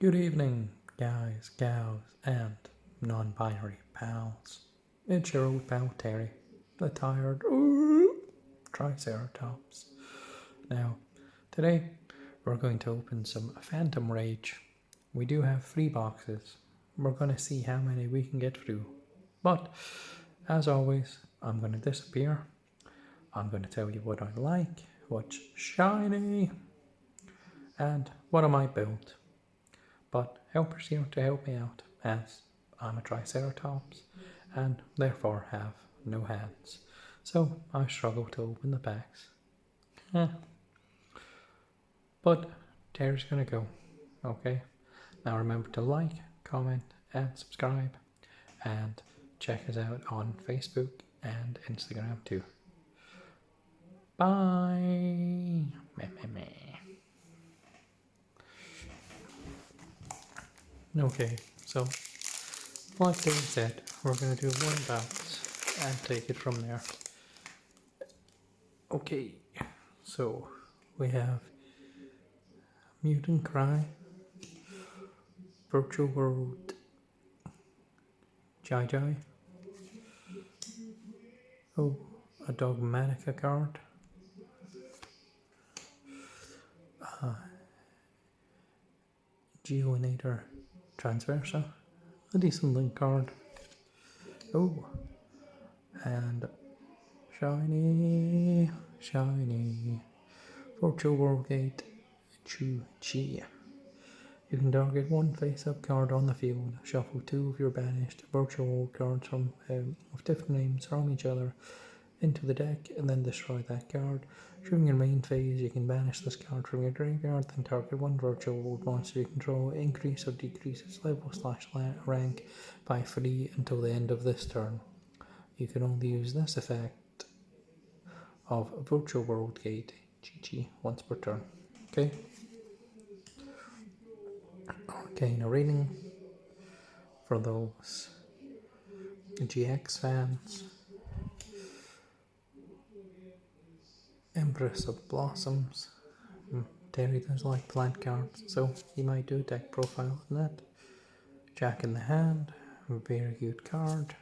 Good evening, guys, gals, and non-binary pals. It's your old pal Terry, the tired Triceratops. Now, today we're going to open some Phantom Rage. We do have 3 boxes. We're going to see how many we can get through. But, as always, I'm going to disappear. I'm going to tell you what I like, what's shiny, and what I might build. But helpers here to help me out, as I'm a Triceratops and therefore have no hands. So I struggle to open the packs. But Terry's gonna go, okay? Now remember to like, comment, and subscribe, and check us out on Facebook and Instagram too. Bye! Meh, meh, meh. Okay, so like Dave said, we're going to do one bounce and take it from there. Okay, so we have Mutant Cry, Virtual World, Jai Jai, oh, a Dogmatica card, Geonator Transversa, a decent link card, oh, and shiny, Virtual World Gate, Chu-Chi. You can target one face-up card on the field, shuffle 2 of your banished virtual world cards from with different names from each other into the deck, and then destroy that card. During your main phase, you can banish this card from your graveyard, then target one virtual world monster you control, increase or decrease its level/rank by 3 until the end of this turn. You can only use this effect of Virtual World Gate GG once per turn. Okay? Arcane Rating for those GX fans. Empress of Blossoms. Terry does like plant cards, so he might do a deck profile on that. Jack in the Hand, very cute card,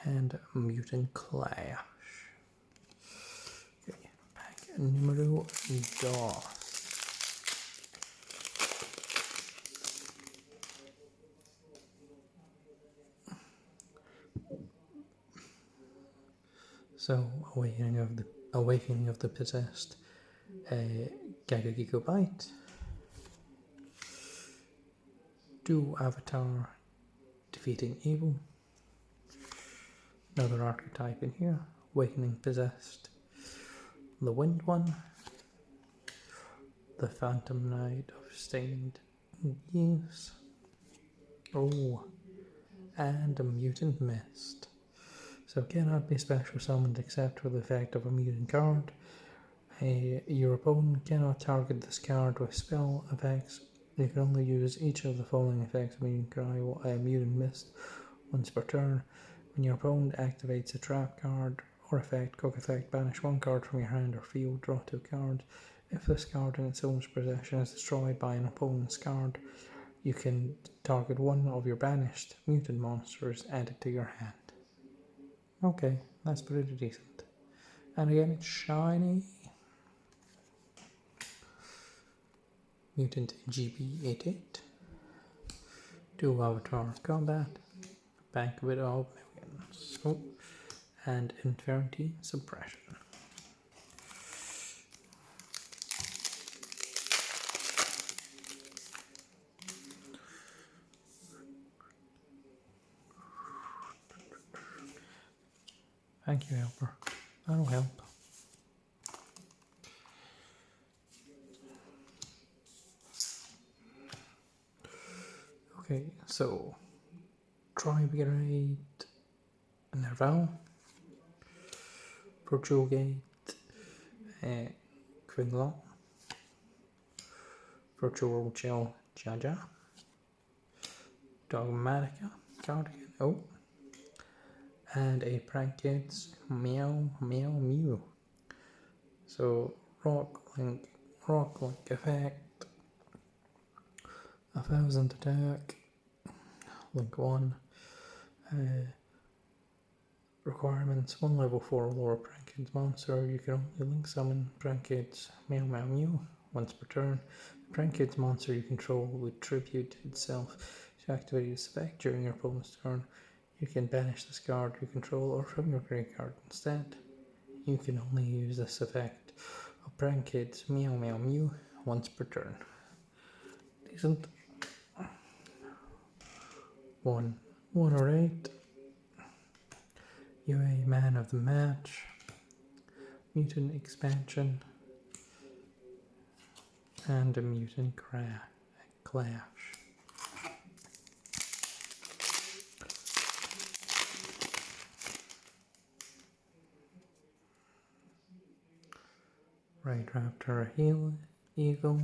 and Mutant Clash. Okay, pack numero 2. So, Awakening of the Possessed, Gaga Gigabyte, 2 Avatar Defeating Evil, another archetype in here, Awakening Possessed, the Wind One, the Phantom Knight of Stained Use, oh, and a Mutant Mist. So cannot be special summoned except for the effect of a mutant card. Your opponent cannot target this card with spell effects. You can only use each of the following effects of Mutant Cry, Mutant Mist, once per turn. When your opponent activates a trap card or effect, cook effect, banish 1 card from your hand or field, draw 2 cards. If this card in its owner's possession is destroyed by an opponent's card, you can target 1 of your banished mutant monsters added to your hand. Okay, that's pretty decent. And again, it's shiny. Mutant GB88. 2 Avatar Combat. Bank with all millions. Oh, and Infernity Suppression. Thank you, helper. That'll help. Okay, so Tribrigade Nerval, Virtual Gate, Quinlan, Virtual World Chill Jaja, Dogmatica Cardigan, oh, and a Prank Kids Meow Meow Mew. So Rock Link effect, 1,000 attack. Link 1. Requirements: 1 level 4 lower Prankids monster. You can only link summon Prankids Meow Meow Mew once per turn. The Prankids monster you control would tribute itself to activate its effect during your opponent's turn. You can banish this card you control or from your graveyard instead. You can only use this effect of Prankids Meow Meow Mew once per turn. Decent. 1 or 8. UA Man of the Match. Mutant Expansion. And a Mutant Clash. Right Raptor Eagle.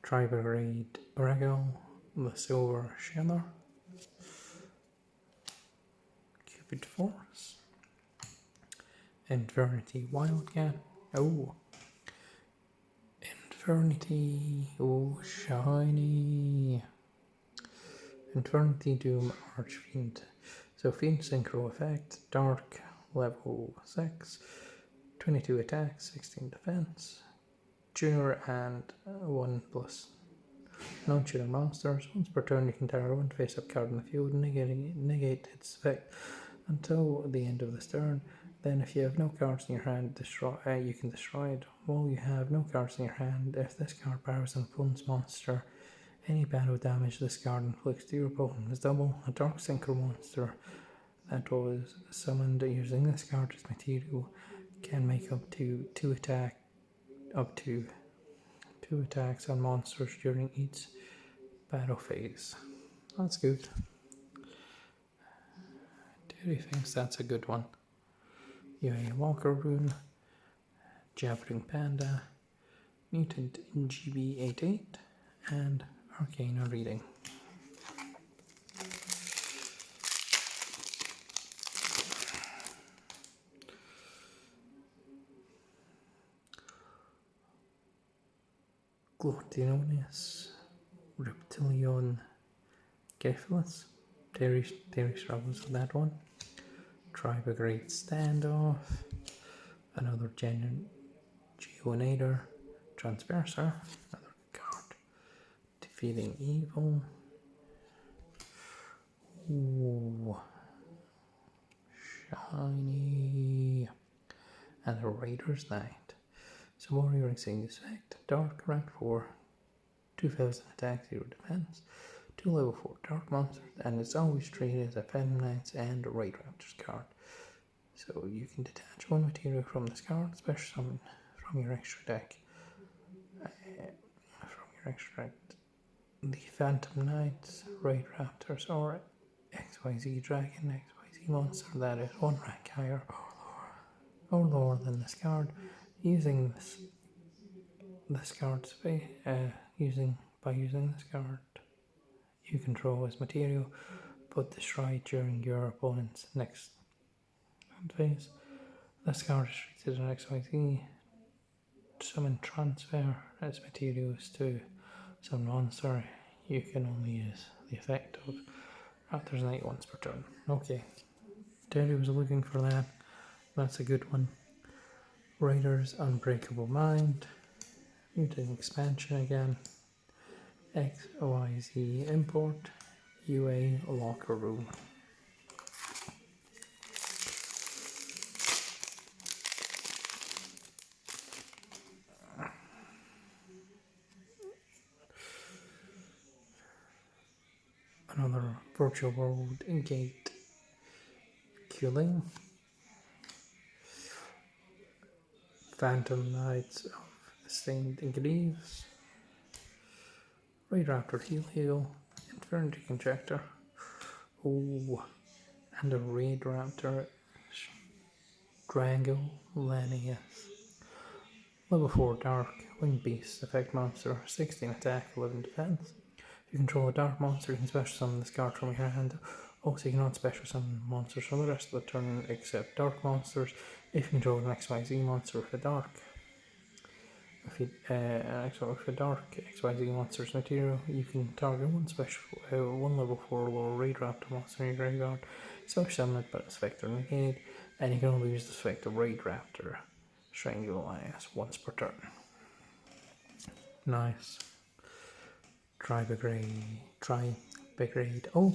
Tribrigade Regal. The Silver Sheller. Cupid Force. Infernity Wildcat. Oh. Infernity. Oh, shiny. Infernity Doom Archfiend. So Fiend Synchro Effect. Dark. Level 6. 22 attack, 16 defense. Tuner and 1+ non-tuner monsters. Once per turn you can target one face-up card in the field and negate its effect until the end of this turn. Then if you have no cards in your hand, you can destroy it. While you have no cards in your hand, if this card powers an opponent's monster, any battle damage this card inflicts to your opponent is double. A Dark Synchro monster that was summoned using this card as material can make up to 2 attacks on monsters during each battle phase. That's good. Terry thinks that's a good one. UA Walker Rune, Jabbering Panda, Mutant GB88, and Arcana Reading. Glutinonis, Reptilion Cephalus. Terry struggles with that one. Tribrigade Standoff, another Geonator, Transverser, another card. Defeating Evil. Ooh, shiny. And a Raider's Knight. So Warrior Extinguished Effect, Dark, rank 4, 2,000 attack, 0 defense, 2 level 4 Dark monsters, and it's always treated as a Phantom Knights and a Raid Raptors card. So you can detach one material from this card, special summon from your extra deck. The Phantom Knights, Raid Raptors, or XYZ Dragon, XYZ monster that is 1 rank higher or lower than this card. Using this card's using this card you control as material, put destroy during your opponent's next phase. This card is treated as XYZ. Summon transfer as materials to some monster. You can only use the effect of Raptor's Knight once per turn. Okay, Terry was looking for that. That's a good one. Raiders Unbreakable Mind, Mutant Expansion again, XYZ Import, UA Locker Room. Another Virtual World Gate Killing, Phantom Knights of Stained Greaves, Raid Raptor Heal, Infinity Conjector, and a Raid Raptor Strangulanius. Level 4 Dark, Winged Beast, Effect Monster, 16 attack, 11 defense. If you control a dark monster, you can special summon this card from your hand. Also, you cannot special summon monsters from the rest of the turn except dark monsters. If you control an XYZ monster with a dark if a dark XYZ monster's material, you can target one level 4 lower raid raptor monster in your graveyard, special summon it, but its effect are negated, and you can only use this effect of raid raptor, strangle ass once per turn. Nice. Try big raid. Oh!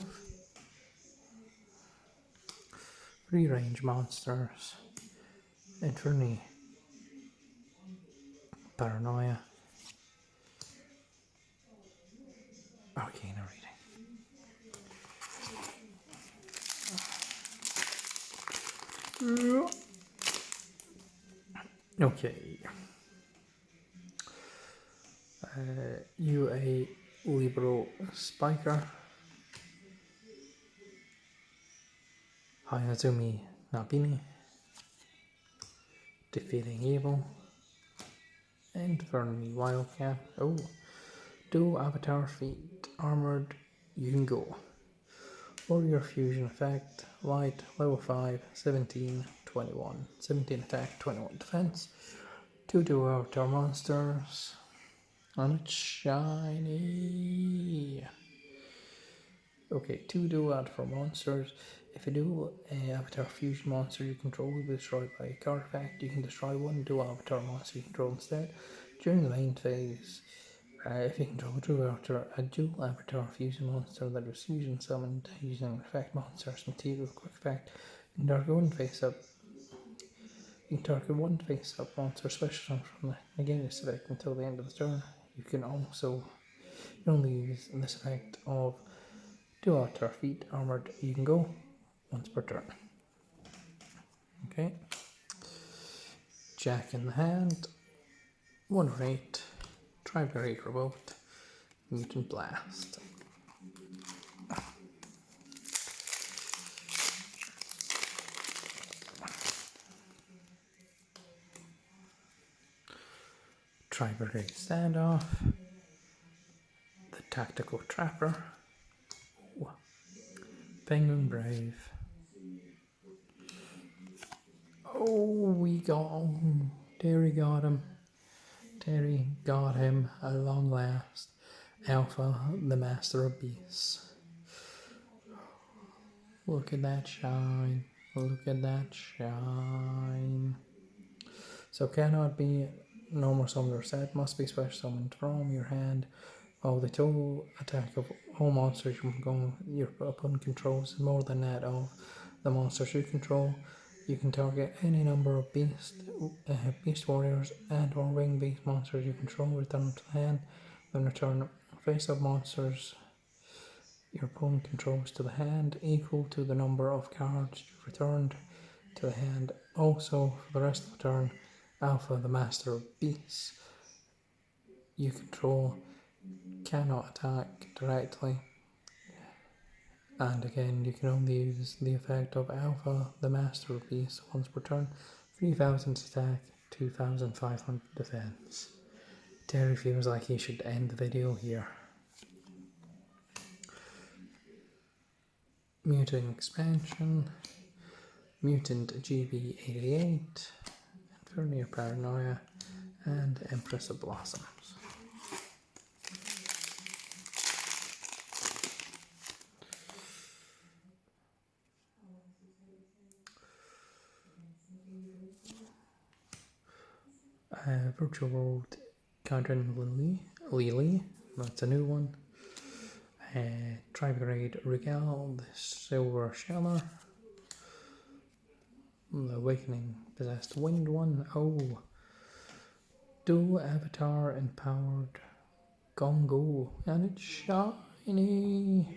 Free range monsters. Inferni. Paranoia. Arcana reading. Okay. You a Libero Spiker. Hayazumi Nabini. Defeating Evil. Inferni Wildcat. Oh. Dual Avatar Feet. Armored. You can go. Warrior Fusion Effect. Light. Level 5. 17. 21. 17 attack. 21 defense. 2 dual Avatar monsters. And it's shiny. Okay, 2 dual Avatar monsters. If a dual Avatar Fusion monster you control will be destroyed by a card effect, you can destroy 1 dual Avatar monster you control instead. During the main phase, if you control a dual Avatar Fusion monster that is fusion summoned using effect monster's material quick effect, you can target one face up monster special summon from the negate this effect until the end of the turn. You can also only use this effect of dual Avatar feet armored. You can go once per turn. Okay. Jack in the hand. 1 rate. Try to rate revolt. Mutant blast. Tri-Brigade Standoff, the Tactical Trapper, Penguin Brave. Oh, we got him. Terry got him. Terry got him at long last. Alpha, the Master of Beasts. Look at that shine. Look at that shine. So cannot be normal summoned or set, must be special summoned from your hand. Oh, the total attack of all monsters your opponent controls is more than that of the monsters you control. You can target any number of beast warriors and or winged beast monsters you control, return them to the hand, then return face-up monsters your opponent controls to the hand equal to the number of cards you've returned to the hand. Also, for the rest of the turn, Alpha, the Master of Beasts you control, cannot attack directly, and again you can only use the effect of Alpha, the Master of Beasts once per turn. 3000 attack, 2500 defense. Terry feels like he should end the video here. Mutant Expansion, Mutant GB88, Inferno Paranoia, and Empress of Blossoms. Virtual World Cadron Lily, that's a new one. Tri-Brigade Regal, the Silver Sheller. The Awakening Possessed Wind one. Oh, dual Avatar Empowered Gongo, and it's shiny.